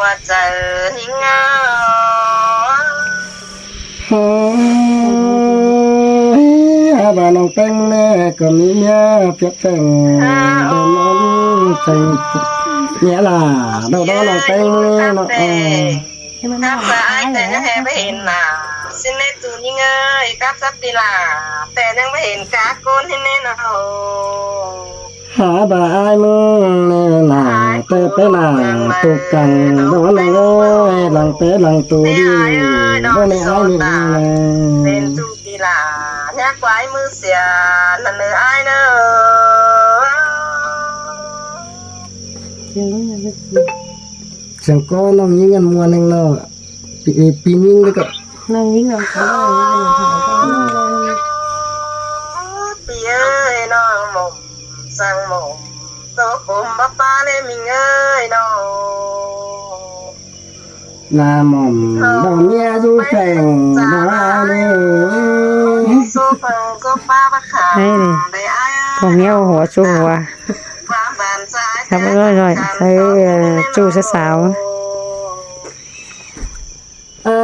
ว่าเจอหิงเอาบ้านน้องแป้งแม่ก็มีเมียเพียบแป้งเดินน้องแป้งเนี่ยล่ะน้องน้องแป้งแม่น้องนับสายแต่ยังไม่เห็นหน้าสิเนตูนี่เงยกับสับปีลาแต่ยังไม่เห็นกาโกนที่แน่นอน หาบ่ายมึงแน่น่ะเตะไปหน้าตุกกันโดนเลยหลังเตะหลังตูดีโดนในอ้ายนี่เป็นตูปีลาเนี่ยควายมือเสียนั่นเนื้ออ้ายเนอะเสียงก็น้องยิงกันมัวนึงเนาะปียิงแล้วก็น้องยิ่งเราเขาปีเอ้ยน้องหม่สั่งหม่โตผมป้าเลยมิงเอ้ยน้องนาหม่อมดอกเมียอยู่แฝงดอกนี่โซฟังโซป้าปะขาได้อ้ายผมเนี้ยหัวชูหัวครับร่อยๆใช้จูสาวไอ้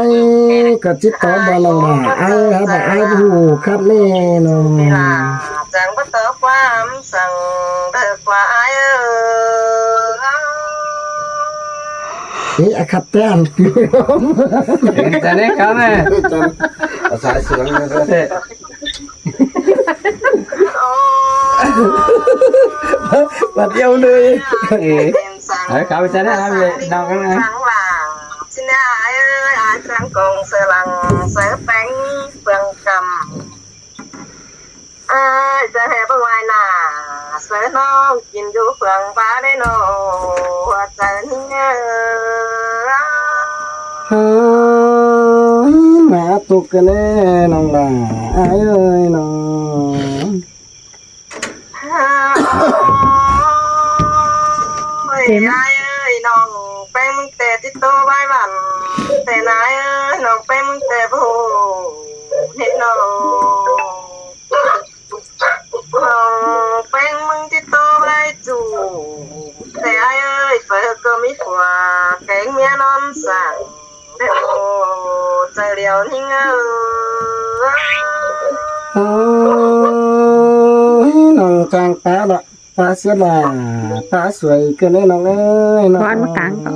ก็จิตตอบบ่ลงมาไอ้ครับไอ้ผู้ครับแม่น้องจังบ่ตอบความสั่งเด้อกว่าอ้ายนี่อะครับแต้มจะได้ครับแม่ภาษาเสียงเลยก็ได้บัดเดียวเลยครับจะได้ครับเลยน้องกันนะสินายเอ้ยอ้ายจังกงเสลังเสือแป้งเปลืองกำจะแห่ไปไว้หน้าเสือน้องกินอยู่เปลืองปลาได้น้องว่าเจอนี่เงมาตุกกันแน่น้องล่ะไอ้เอ้ยน้องเฮ้ยนายเอ้ยน้องแป้งมึงแต่ติดตัวไว้บันแต่นายเอ้ยน้องแป้งมึงแต่ผู้เห็นน้องแป้งมึงติดตัวไว้จู่แต่ไอ้เอ้ยเฟิร์ก็มีผัวแกงเมียนอนสั่งเดี๋ยวจะเลี้ยวนิ่งน้องจางป้าละป้าเสียละป้าสวยเกินเลยน้องเอ้ยน้องร้อนมากลางก็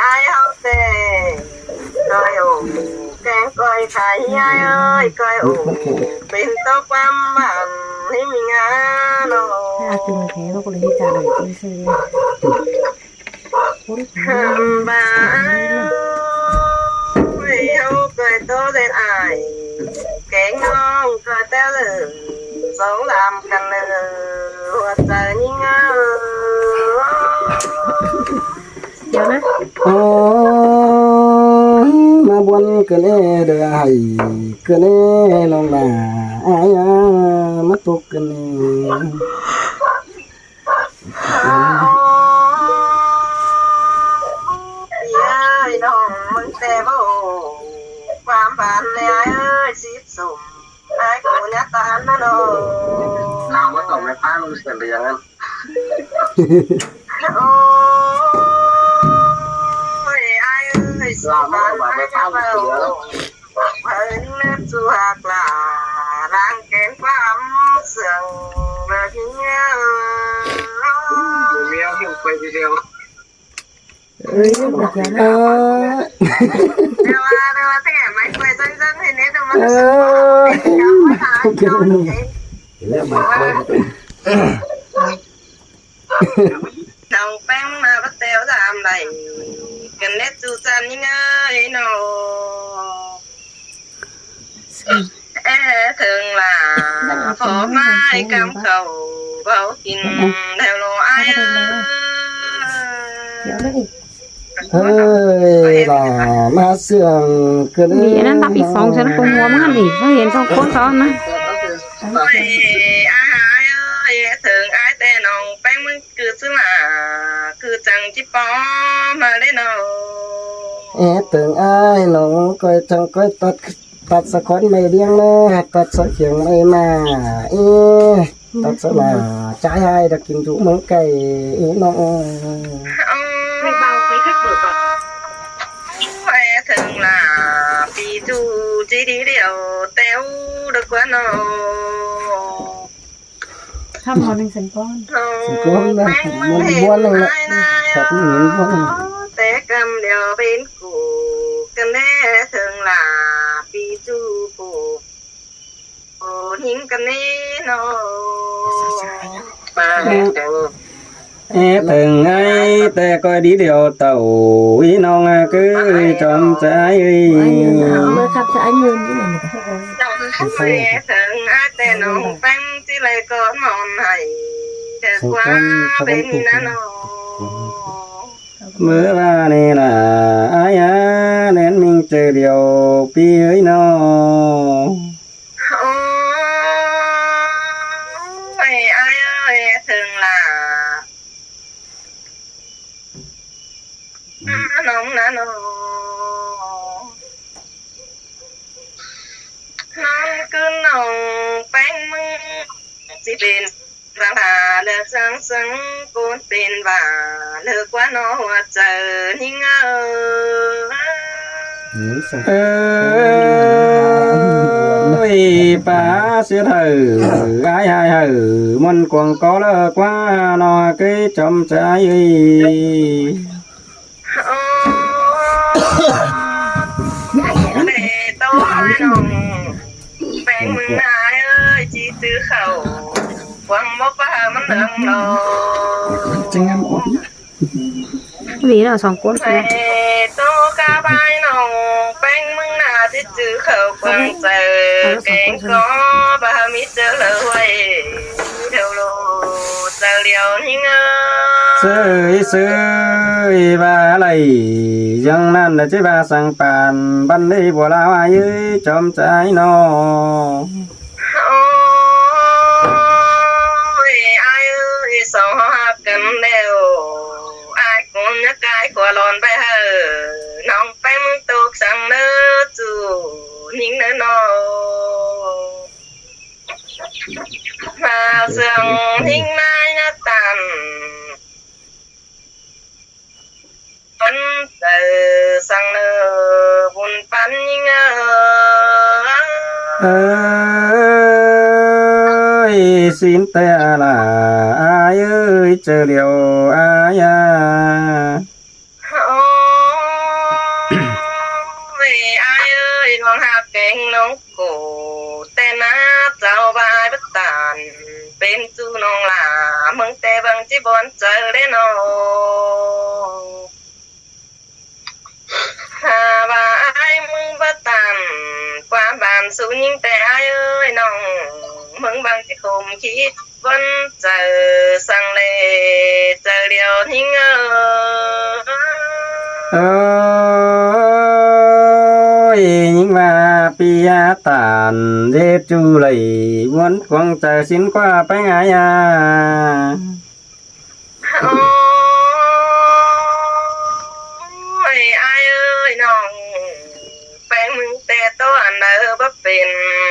ไอ้เอาแต่ก้อยโอ้แกงก้อยขายไอ้เอ้ยก้อยโอ้เป็นตัวความมันให้มีงานโอ้คือมันแท้เราก็เลยจ่ายเลยซื้อบ้าไม่เอาก้อยโตเด็ดไอแกงน้องก้อยแต่เลยสองลำกันเลยหัวใจยิ่งเดี๋ยวนะมาบวนกันเด้อให้กันน้องล่ะอ้ายมาตุกกันน้องมึงแต่บ่ความฝันเลยเอ้ยสิบสุ่มไอ้กูเนี่ยตานนะน้องเราไม่ต้องไปพามึงเสียเรื่องนั้นโอ้ยไอ้เอ้ยสุภาพไม่พามึงเสียเพิ่นเล็บจูหักลาร่างแกนความเสื่อมเรื่องเงี้ยเมียหิวไปทีเดียวเอ้ยเดี๋ยวว่าแต่ไม่เคยจังๆให้เนี่ยแต่มันยังไม่หายเรื่องมันน้องแป้งมาบัดเตลทำไรกันเน็ตจูจันยังไงเนาะถึงล่ะพอไม้กำเขาเบากินแล้วรอไอ้เดี๋ยวเลยเฮ้ยล่ะมาเสื่องกันนี่นั่นรับอีก2ฉันตรงหัวมันดิเขาเห็น2คนซ้อนนะอาหารถึงไอ้แต่น้องแป้งมึงคือซึ่งล่ะคือจังจิปอมาได้น้องถึงไอ้น้องก้อยจังก้อยตัดสะคอนไม่เลี้ยงนะตัดสะเขียงไม่มา tắt sẽ là trái hai đã kinh chủ món cây nó Phải bao quý khách vừa bật thường là vì chú chỉ đi điều téo được quá nó ทำเขาหนึ่งสันก้อน con là muốn buôn là thật muốn buôn té cầm điều bên cụ cần đế thường là vì chú cụ những cần đế nó bà từng ai ta coi đi điều tàu ý non cứ trong trái เมื่อขับจะไอ้เงินที่ไหนมา trong khi thường ai tên ông tăng chỉ lại có món này để qua bên nó bữa ba này là ai á đến mình chơi điều pi ấy nó ôi ai ơi thường là nóng nó cứ nồng bánh mưng chỉ bên rằng là được sáng sáng cuốn tiền và được quá nó hoa chờ nhưng ơi bà sẽ thử ai ai thử mình còn có là quá nó cái trong trái để tôi nồng bánh mưng ai ơi chỉ từ khẩu quăng mốc và mất đường lô chăng em ổn หวีเราสองก้น về tô ca bay nồng bánh mưng là chỉ từ khẩu quăng chờ kèn có ba mít chờ lỡ quay theo lô chờ liều nhưng sơi ba lầy dân nan là chế ba sang bàn ban đi bộ lao ai ơi trong trái nó ôi ai ơi sao họ cần đều ai cũng nhắc cái của lon bé hờ nong bánh tục sang nữa chú những nữa nó mà sương hình mai nó tàn vẫn từ sang nữa buồn phán nhưng ơi xin te là ai ơi chờ điều ai à ôi ai ơi con hạt cánh nóng cổ tên áp sao vai bất tàn bên chú nông là mừng tê bằng chỉ bốn chờ đến nó hà bà ai mừng bất tàn qua bàn số những tê ai ơi nông mừng bằng chỉ không khí vẫn chờ sang lệ chờ điều hình ơi nhưng mà pia tàn dê chu lầy muốn quăng chờ xin qua bánh ai à ôi ai ơi nong bánh mừng tè tô ăn ở bắp bên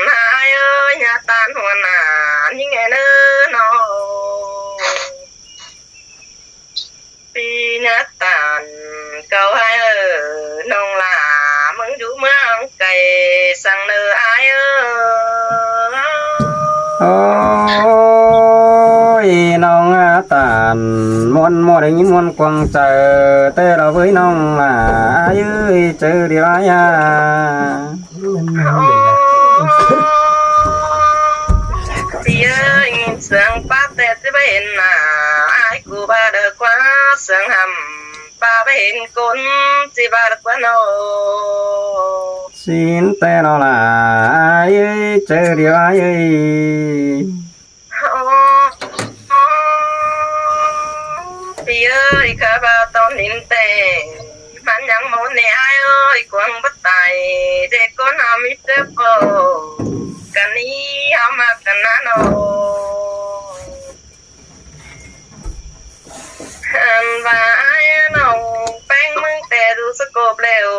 ai ơi nhà tan hoàn à những ngày nữa nó pi nhà tan cầu ai ở nong là mừng chú mang cày sang nơi ai ôi nong tàn muốn mua đấy những muốn quăng chờ tê đó với nong là ai ơi chờ điều ai à thì ơi nhìn sương phát tết tới bên là ai cũng ba được quá sương hầm ba bên côn chỉ ba được quá nô xin tê đó là ai ơi chờ điều ai ơi thì ơi khá ba tao nín tê bạn nhắn món này ai ơi quăng bất tài để con ham ít tép cần ý ham mà cần ăn và ai nào bánh mừng tè đủ sức cộp lều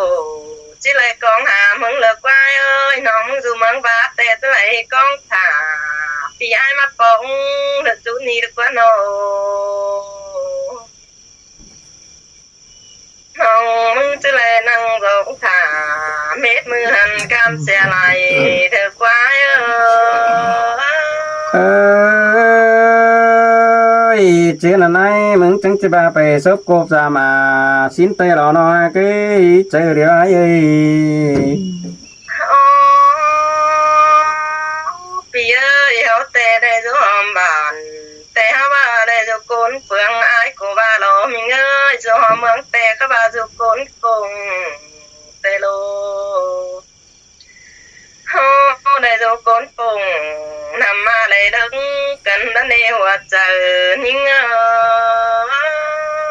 chỉ lại con hà mừng lợt quay ơi nó mừng dù mừng và tè tới lại con thả ปีไอ้มาปองเดือดจุนี่ดีกว่าโนน้องมึงจะเลยนั่งร้องถาเม็ดมือหันกำเสียไหลเธอควายเอ้ยเจ้าไหนมึงจังจะบาไปซบกบจามาสินเตลอนอยกึเจอเดียวไอ้ปีเอ้ยเขาแต่ได้จะหอมบานแต่เขาว่าได้จะโกนเฟืองไอ้กูว่าเรามีเงยจะหอมเมืองแต่เขาว่าจะโกนกงแต่โลเขาได้จะโกนปงนำมาได้ดึงกันนั่นเองว่าเจอนิ่ง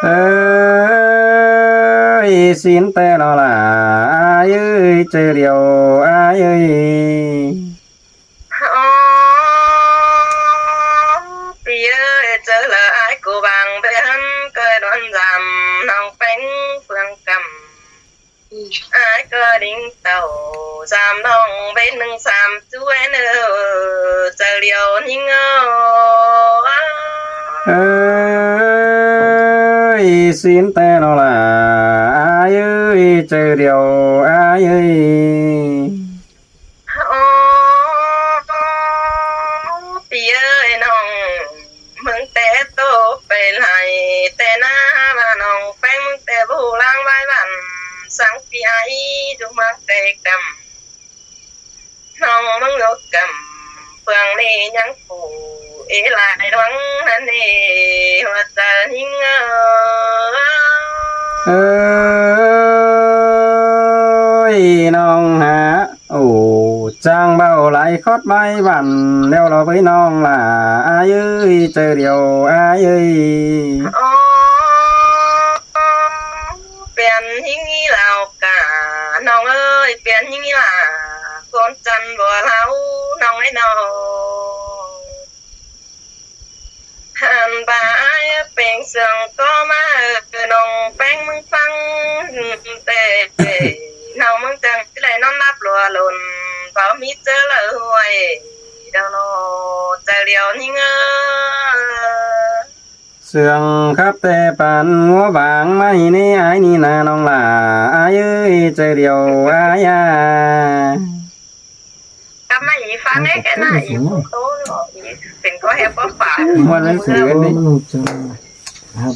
เอ้ยสินเตลอล่ะเอ้ยเจอเดียวเอ้ยปีเอ้ยเจอละไอ้กูบางเป็นเคยโดนจำน้องเป็นเฟืองกำไอ้ก็ดิ้งเต่าจำน้องเป็นหนึ่งสามช่วยเนอเจอเดียวนิ่งเอ้ยสินเตลอล่ะเอ้ยเจอเดียวเอ้ยปีเอ้ยน้องมึงแต่โตไปไหลแต่หน้ามาน้องแป้งมึงแต่บูล้างไว้บันสังปีไอ้จุกมาแต่กำน้องมึงยกกำเฟืองนี่ยังปูเอลายดวงนั่นเองหัวใจยิ่งเอ้ยน้องหาโอ้จางเบาไหลคอดใบบันแล้วเราไปน้องล่ะเอ้ยเจอเดียวเอ้ยเปลี่ยนยิ่งนี้เรากะน้องเอ้ยเปลี่ยนยิ่งนี้ล่ะคนจันบัวเล้าน้องไอ้น้องหันบายเป็นเสียงก็มาน้องแป้งมึงฟังแต่น้องมึงจังที่ไรน้องนับรัวหล่นเฝ้ามีเจอเลยหวยเดาโนจะเลียวนิ่งเสียงครับแต่ปันงัวบางไม่นี่ไอ้นี่นาน้องล่ะเอ้ยเจอเดียวเอ้ยกลับมาอีฟังได้แค่ไหนอีโตเป็นก็แฮปปี้ฝ่าวันนั้นสื่อกันดิครับ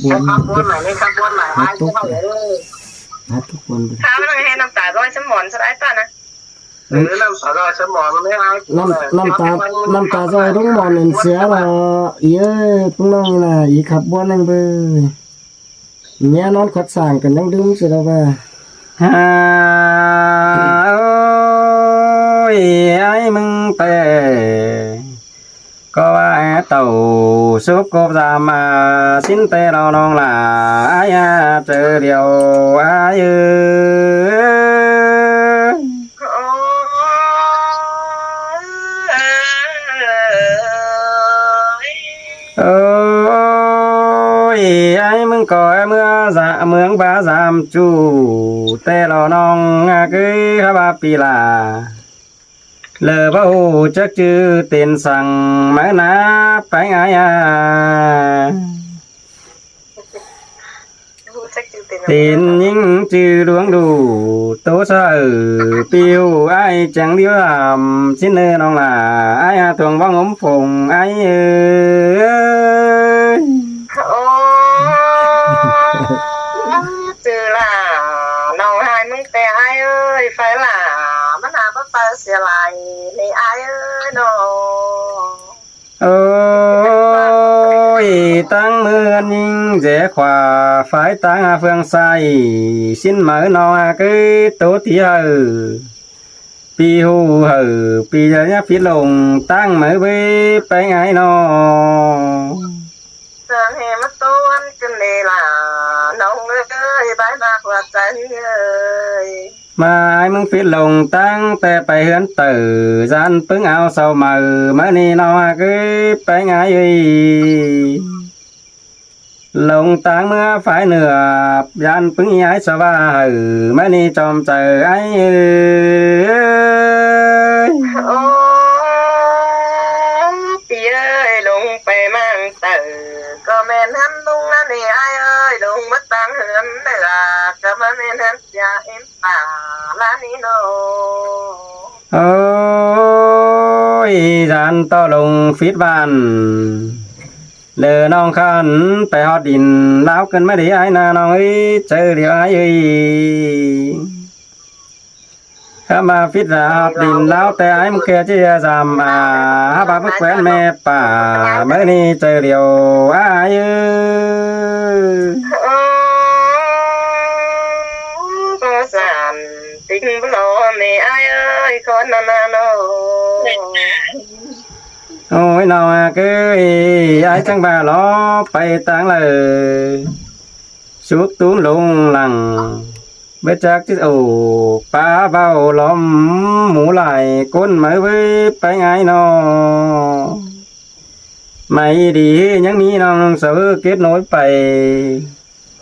วนไหนนี่ครับวนไหนไอ้ทุกคนทุกคนข้าวนั่งให้น้ำตาร้อยสมอนสลายป่ะนะน้ำตาร้อยสมอนมันไม่เอาน้ำตาใจต้องมองเห็นเสียละเอ้ยต้องน้องน่ะอีขับบ้านนั่งเบยเนี่ยนอนขัดสั่งกันนั่งดื่มเสียแล้วป่ะโอ้ยไอ้มึงเตะก็ว่าเต่าซุปกบจามาสินเตเราน้องล่ะไอ้เจอเดียวไอ้โอ้ยไอ้มึงก่อเมื่อจะเมืองบ้าจามจูแต่เราน้องคือข้าบาปีลาเลอบ่ฮู้จักจื้อเต้นสั่งมานาไปไงเต้นยิงจื้อดวงดูโตซะปิวไอ้จังเดียวสิเนอน้องล่ะไอ้ทวงว่างมฝงไอ้จื้อล่ะน้องหายมึงแต่ไอ้เอ้ยไฟล่ะมันหาบ่ไปเสียหลายนี่ไอ้เอ้ยน้องโอ้ยตั้งมือยิงเจ๋ขวาฝ่ายตั้งเฟืองใส่สิ้นเหมือนน้องคือตัวที่ปีหูปีจะยักฟิลงตั้งมือไปไงน้องเสียงเฮมาต้นกันเลยล่ะน้องเอ้ยบายมากกว่าใจเอ้ยมาไอ้มึงฟิลงตั้งแต่ไปเฮือนตื่จันปึ้งเอาเสามือมานี่น้องคือไปไงลงตั้งเมื่อฝ่ายเหนือยันปึ้งย้ายสว่ามานี่จอมเจอไอ้โอ้ปีเ นี่ai ơi đừng mất tăng hưởng đây là cảm ơn em hết dạ em bà lá ní nô โอ้ยจานต่อลงฟิตบ้านเลอน้องขันไปฮอดดินล้าวกันไม่ได้ไอ้นาน้องเอ้ยเจอเดี๋ยวไอ้เอ้ยข้ามาฟิตฮอดดินล้าวแต่ไอ้มึงแกจะจำบาปแควนแม่ป่าเมื่อนี้เจอเดี๋ยวไอ้เอ้ย có giàn tình lo này ai ơi con nana nô โอ้ยน้องเอ้ยไอ้จังบาล้อไปต่างเลยสุกตูนลงหลังเบ็ดจากที่โอ้ปลาเบาล้อมหมูไหลก้นไม้ไว้ไปไงนอไม่ดียังมีน้องเสือเก็ดน้อยไป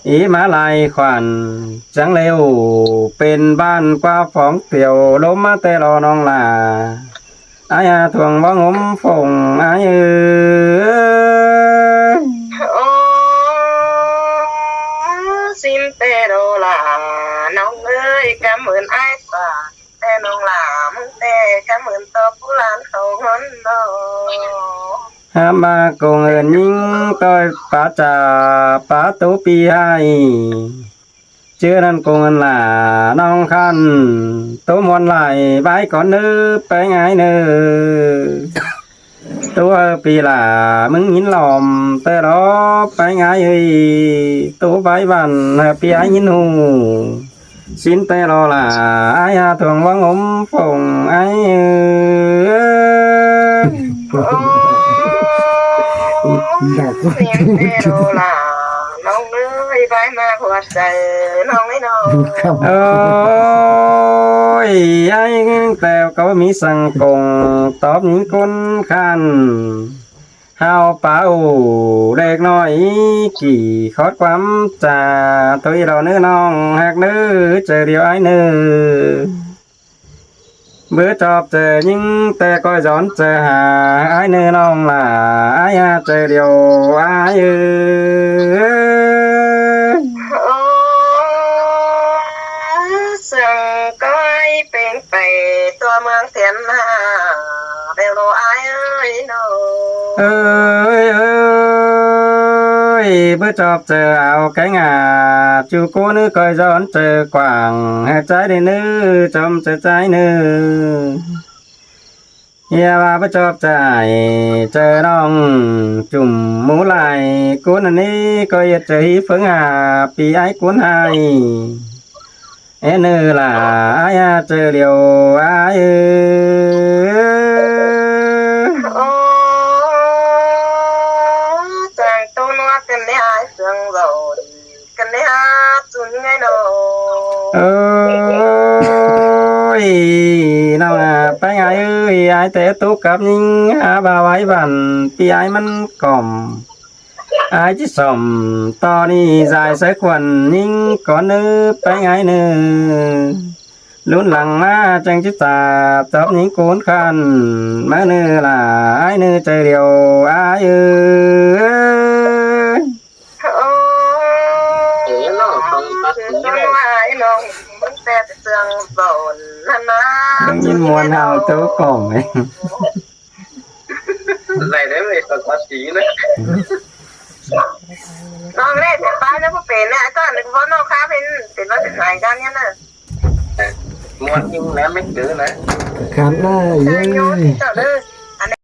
อีมาลายขวัญจังเร็วเป็นบ้านกว่าฝองเตี่ยวล้มมาแต่รอน้องลาอายาทวงว่างมฝงอายô xin tê đồ là nông ơi cảm ơn ai xả tê nông làm tê cảm ơn to phú lan khẩu hôn đồ ห้ามมาโกงเงินยิ่งต้อยป้าจ่าป้าตูปีให้เชื่อนั้นโกงเงินหล่าน้องคันตัวมวนไหลใบก่อนเนื้อไปไงเนื้อตัวปีหล่ามึงยินหลอมแต่รอไปไงเฮ้ยตัวใบบันปีไอ้ยินหูสินแต่รอหล่าไอ้ทวงว่างมฝงไอ้ xin tê đồ là nông ơi vai mà hoạt trời nông ấy nô โอ้ยไอ้แต่ก็มีสังกงตอบยิงคนคันเฮาเป่าเด็กน้อยกี่ขอดความจ่าตัวเราเนื้อน้องหักเนื้อเจอเดียวไอ้เนื้อเบื่อจอบเจอยิงแต่ก็ย้อนเจอหาไอ้เนื้อน้องล่ะไอ้เจอเดียวไอ้sừng coi bên bề tua mương thiên hà đều đồ ai ơi nô เอ้ยเอ้ยเบื่อจอบเจอเอาแกงจูกูนึกคอยย้อนเจอกว่างให้ใจได้นึกจอมเจอใจนึกเฮียว่าเบื่อจอบใจเจอน้องจุ่มหมูไหลกูนันนี้ก็อยากเจอเฟิงปีไอ้กูนให้เอ็นล่ะไอ้เจอเดียวไอ้ ô chàng tôi nói cần để ai sương rồi cần để hát chun ngay nô โอ้ยน้องไปไงเอ้ยไอ้แต่ตุกกับยิงหาบ่าวไว้บันปีไอ้มันก่อมไอ้ที่สมตอนนี้สายสายควันยิงก่อนเนื้อไปไงเนื้อลุ้นหลังมาจังจิตตาจับยิงโกนคันมาเนื้อล่ะไอ้เนื้อใจเดียวไอ้เอ้ย Sương ai nông muốn xe sương bồn na ยังยินมวนเฮาตัวก่อมเอง này đấy mày còn có tí nữa nó đây thì ba nó có bền này toàn được vốn nó khá bên nó được này gan nhá nè Khám đây nhô thì sợ đây